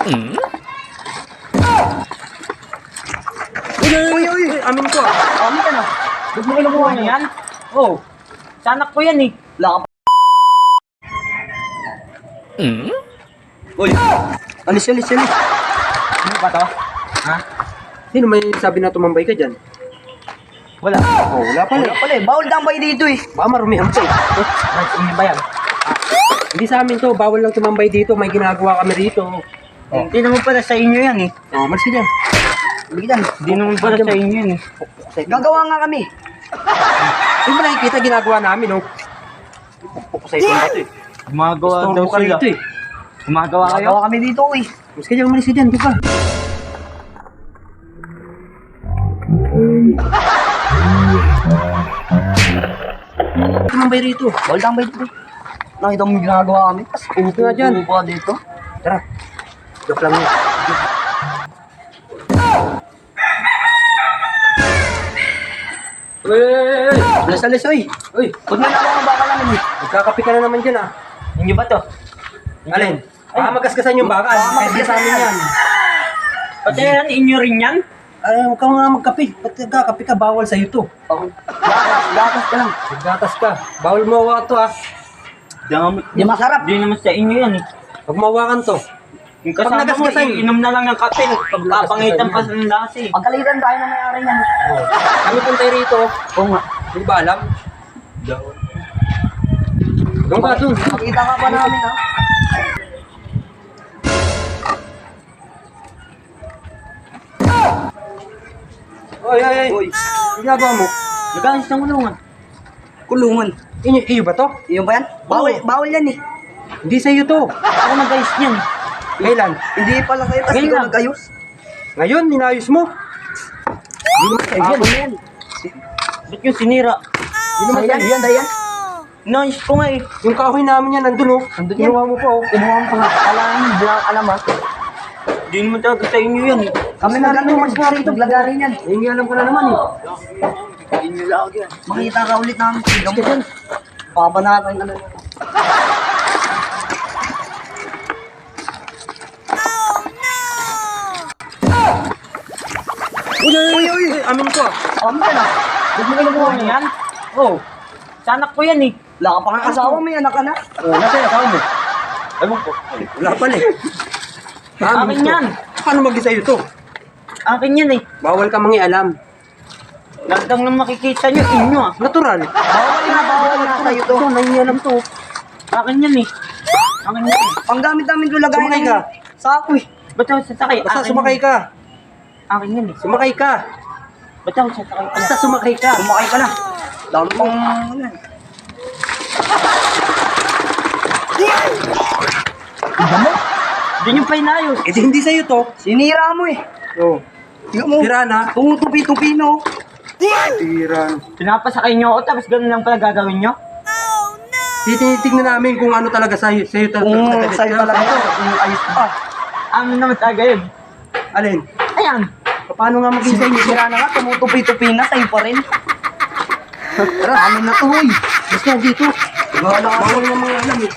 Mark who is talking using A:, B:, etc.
A: Uy, amin ko.
B: Amin ka na. Huwag mo kinukuha niya yan. Oo. Sa anak ko yan eh. Wala ka pa.
A: Uy, alis.
B: Ano ba to? Ha?
A: Sino may sabi na tumambay ka dyan?
B: Wala.
A: Oh, wala pala.
B: Wala pala eh. Bawal tambay dito eh.
A: Baka marumihan pa eh.
B: Right, hindi ba yan?
A: Hindi sa amin to, bawal lang tumambay dito, may ginagawa kami rito.
B: Hindi naman pala sa inyo yan eh.
A: Oh, malis ka dyan.
B: Hindi naman pala sa inyo yan eh. Gagawa nga kami.
A: Hindi mo nakikita ginagawa namin, oh. Pukusay ko ba ito eh.
B: Gumagawa daw
A: Istorbo ka
B: sila.
A: rito eh.
B: Gumagawa kayo? Gumagawa kami dito eh.
A: Malis ka dyan, malis ka dyan, di ba? Tumambay rito.
B: Bawal tambay dito. Nakita mo yung ginagawa kami.
A: Upo nga dyan.
B: Upo ka dito.
A: Tara. Joke lang yun. Uy!
B: Alis, oy.
A: Uy!
B: Huwag na naman ang baka namin eh.
A: Nagkakapi ka na naman dyan, ah.
B: Hindi ba to?
A: Alin? Baka magaskasan yung baka. Pwede sa amin yan.
B: Pati yan, inyo rin yan?
A: Ay, huwag ka nga magkapi. Ba't nagkakapi ka? Bawal sa'yo to.
B: Lakas ka lang.
A: Naggatas ka. Bawal mo hawakan to, ah.
B: Di masarap. Di naman sa inyo yan eh.
A: Huwag mo hawakan to.
B: Yung kasama mo, inom na lang ng kape. Pagkapangitan pa sa lasa eh. Pagkalitan tayo na may-ari yan.
A: Oh. Kami puntay rito.
B: Oo nga.
A: Hindi ba alam? Doon ka doon.
B: Makita ka pa namin ha.
A: Oy. Ginagawa mo?
B: Nag-ayos ng kulungan. Kulungan?
A: Iyo ba to?
B: Iyo ba yan? Bawal yan eh.
A: Hindi sa'yo to.
B: Ako nag-ayos niyan.
A: Kailan?
B: Hindi pala kayo. Kasi ikaw nag-ayos.
A: Ngayon, ninayos mo. Hindi naman sa'yo yan.
B: yan. Ba't yung sinira?
A: Hindi naman sa'yo yan.
B: Dayan. Nice ko nga eh.
A: Yung kahoy namin yan, nandun oh.
B: Nandun yan.
A: Kinuha mo pa oh.
B: Kinuha mo pa nga. Alam ha. Hindi naman talaga sa inyo yan eh. Kami na lang naman nga rito. Lagarin yan.
A: Hindi alam ko na naman eh.
B: Hindi lang yan. Makita ka ulit namin. Sige dyan. Papanatan na lang.
A: Uy. Amin ko.
B: Amin ka na. Huwag mo kinukuha niya yan. Oo. Sa anak ko yan eh. Wala ka pa nga asawa, may anak ka na.
A: Oo, nasa yung asawa mo.
B: Ewan ko.
A: Wala pala eh.
B: Akin
A: to.
B: yan.
A: Paano mag-isa sa'yo to?
B: Akin yan eh.
A: Bawal ka mangialam.
B: Lagdang nang makikita nyo, inyo ah.
A: Natural.
B: Bawal na sa'yo to.
A: Ito, nangialam to.
B: Akin yan eh. Akin yan eh. Panggamit namin ko lagay
A: Sumakay ka.
B: Sa ako eh. Ba't ako sasakay?
A: Basta
B: Akin
A: sumakay
B: yan.
A: ka.
B: Akin yan eh.
A: Sumakay ka.
B: Ba't ako sasakay?
A: Basta sumakay ka.
B: Sumakay ka na. Dami pang... Iba mo? Hindi nyo pa inayos.
A: Eh di hindi sa'yo to.
B: Sinira mo eh.
A: Oo.
B: Tingnan mo.
A: Tira na.
B: Tumutupi-tupi no.
A: Tira.
B: Pinapasakay nyo ako tapos ganun lang pala gagawin nyo?
A: Tinitignan namin kung ano talaga sa'yo
B: Kung sa'yo talaga ito, kung ayos pa. Amin naman talaga yun.
A: Alin?
B: Ayan.
A: Paano nga maging sa inyo?
B: Sira na nga, tumutupi-tupi na, sa'yo pa rin.
A: Tara, amin na to, hoy. Basta dito. Bawal na mga alam eh.